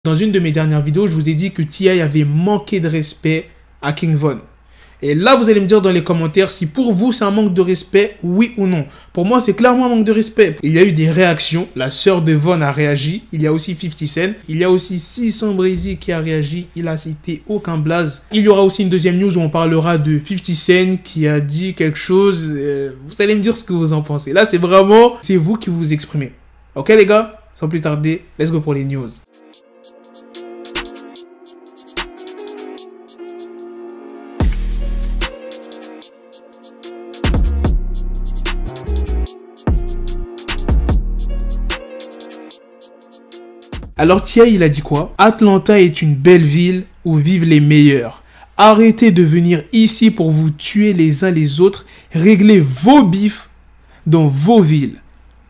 Dans une de mes dernières vidéos, je vous ai dit que T.I. avait manqué de respect à King Von. Et là, vous allez me dire dans les commentaires si pour vous, c'est un manque de respect, oui ou non. Pour moi, c'est clairement un manque de respect. Il y a eu des réactions. La sœur de Von a réagi. Il y a aussi 50 Cent. Il y a aussi 600 Breezy qui a réagi. Il a cité aucun blaze. Il y aura aussi une deuxième news où on parlera de 50 Cent qui a dit quelque chose. Vous allez me dire ce que vous en pensez. Là, c'est vraiment, c'est vous qui vous exprimez. Ok les gars? Sans plus tarder, let's go pour les news. Alors T.I. il a dit quoi? Atlanta est une belle ville où vivent les meilleurs. Arrêtez de venir ici pour vous tuer les uns les autres. Réglez vos bifs dans vos villes.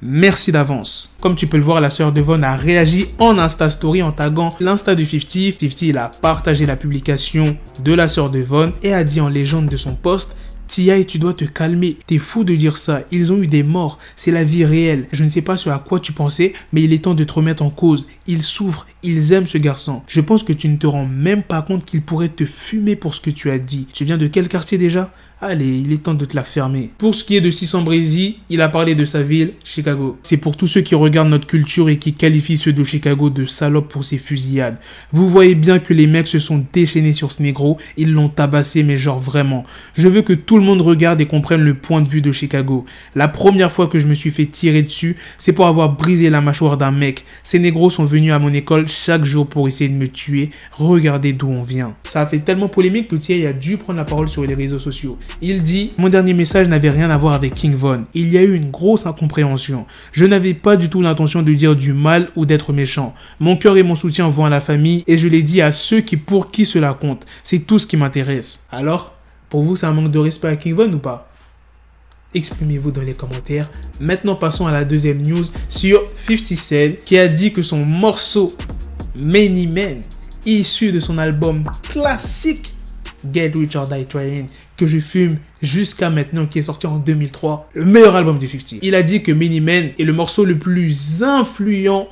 Merci d'avance. Comme tu peux le voir, la sœur de Von a réagi en Insta Story en taguant l'Insta de 50. 50 il a partagé la publication de la sœur de Von et a dit en légende de son post: T.I. tu dois te calmer, t'es fou de dire ça, ils ont eu des morts, c'est la vie réelle. Je ne sais pas ce à quoi tu pensais, mais il est temps de te remettre en cause. Ils souffrent, ils aiment ce garçon. Je pense que tu ne te rends même pas compte qu'il pourrait te fumer pour ce que tu as dit. Tu viens de quel quartier déjà? Allez, il est temps de te la fermer. Pour ce qui est de 600 Breezy, il a parlé de sa ville, Chicago. C'est pour tous ceux qui regardent notre culture et qui qualifient ceux de Chicago de salopes pour ces fusillades. Vous voyez bien que les mecs se sont déchaînés sur ce négro, ils l'ont tabassé, mais genre vraiment. Je veux que tout le monde regarde et comprenne le point de vue de Chicago. La première fois que je me suis fait tirer dessus, c'est pour avoir brisé la mâchoire d'un mec. Ces négros sont venus à mon école chaque jour pour essayer de me tuer. Regardez d'où on vient. Ça a fait tellement polémique que T.I. a dû prendre la parole sur les réseaux sociaux. Il dit: mon dernier message n'avait rien à voir avec King Von. Il y a eu une grosse incompréhension. Je n'avais pas du tout l'intention de dire du mal ou d'être méchant. Mon cœur et mon soutien vont à la famille et je l'ai dit à ceux pour qui cela compte. C'est tout ce qui m'intéresse. Alors, pour vous, c'est un manque de respect à King Von ou pas? Exprimez-vous dans les commentaires. Maintenant, passons à la deuxième news sur 50 Cent qui a dit que son morceau Many Men, issu de son album classique Get Rich or Die Trying, que je fume jusqu'à maintenant, qui est sorti en 2003, le meilleur album de 50. Il a dit que Many Men est le morceau le plus influent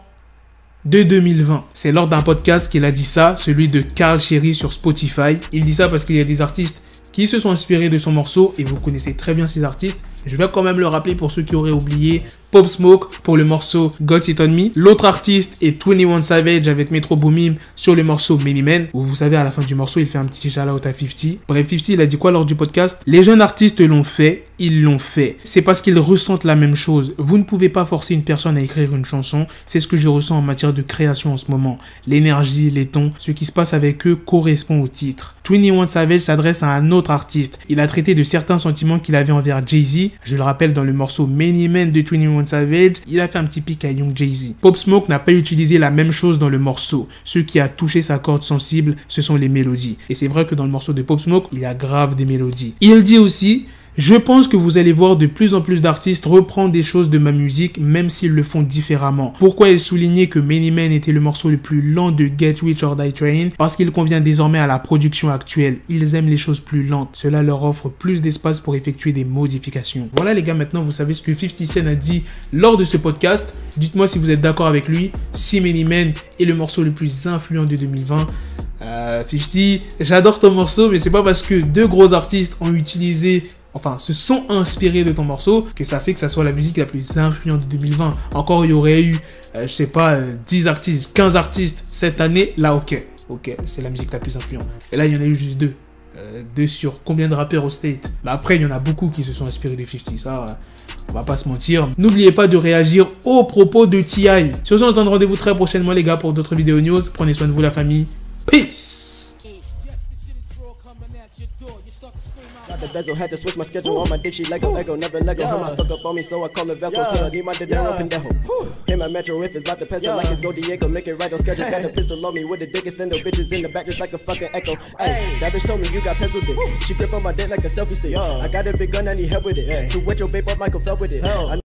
de 2020. C'est lors d'un podcast qu'il a dit ça, celui de Carl Chery sur Spotify. Il dit ça parce qu'il y a des artistes qui se sont inspirés de son morceau et vous connaissez très bien ces artistes. Je vais quand même le rappeler pour ceux qui auraient oublié. Pop Smoke pour le morceau Got It On Me. L'autre artiste est 21 Savage avec Metro Boomin sur le morceau Many Men, où vous savez à la fin du morceau il fait un petit shout-out à 50. Bref, 50 il a dit quoi lors du podcast? Les jeunes artistes l'ont fait, ils l'ont fait. C'est parce qu'ils ressentent la même chose. Vous ne pouvez pas forcer une personne à écrire une chanson. C'est ce que je ressens en matière de création en ce moment. L'énergie, les tons, ce qui se passe avec eux correspond au titre. 21 Savage s'adresse à un autre artiste. Il a traité de certains sentiments qu'il avait envers Jay-Z. Je le rappelle, dans le morceau Many Men de 21 Savage, il a fait un petit pic à Young Jay-Z. Pop Smoke n'a pas utilisé la même chose dans le morceau. Ce qui a touché sa corde sensible, ce sont les mélodies. Et c'est vrai que dans le morceau de Pop Smoke, il y a grave des mélodies. Il dit aussi: je pense que vous allez voir de plus en plus d'artistes reprendre des choses de ma musique, même s'ils le font différemment. Pourquoi il soulignait que Many Men était le morceau le plus lent de Get Rich or Die Trying? Parce qu'il convient désormais à la production actuelle. Ils aiment les choses plus lentes. Cela leur offre plus d'espace pour effectuer des modifications. Voilà les gars, maintenant vous savez ce que 50 Cent a dit lors de ce podcast. Dites-moi si vous êtes d'accord avec lui, si Many Men est le morceau le plus influent de 2020. 50, j'adore ton morceau, mais c'est pas parce que deux gros artistes ont utilisé, enfin, se sont inspirés de ton morceau, que ça fait que ça soit la musique la plus influente de 2020. Encore, il y aurait eu, je sais pas, 10 artistes, 15 artistes cette année. Là, ok, c'est la musique la plus influente. Et là, il y en a eu juste deux. Deux sur combien de rappeurs au State? Bah après, il y en a beaucoup qui se sont inspirés de 50, ça, on va pas se mentir. N'oubliez pas de réagir aux propos de T.I. Sur ce, on se donne rendez-vous très prochainement, les gars, pour d'autres vidéos news. Prenez soin de vous, la famille. Peace! Got the bezel, had to switch my schedule on my dick, she Lego, never Lego. Her stuck up on me, so I call her Velcro. Till I need my dinero pendejo. Hit my metro if it's about to peso, like it's go Diego, make it right on schedule. Got a pistol on me with the dick extender, bitches in the back just like a fucking echo. Hey, that bitch told me you got pencil dick. She grip on my dick like a selfie stick. I got a big gun, I need help with it. To wet your babe up, Michael fell with it.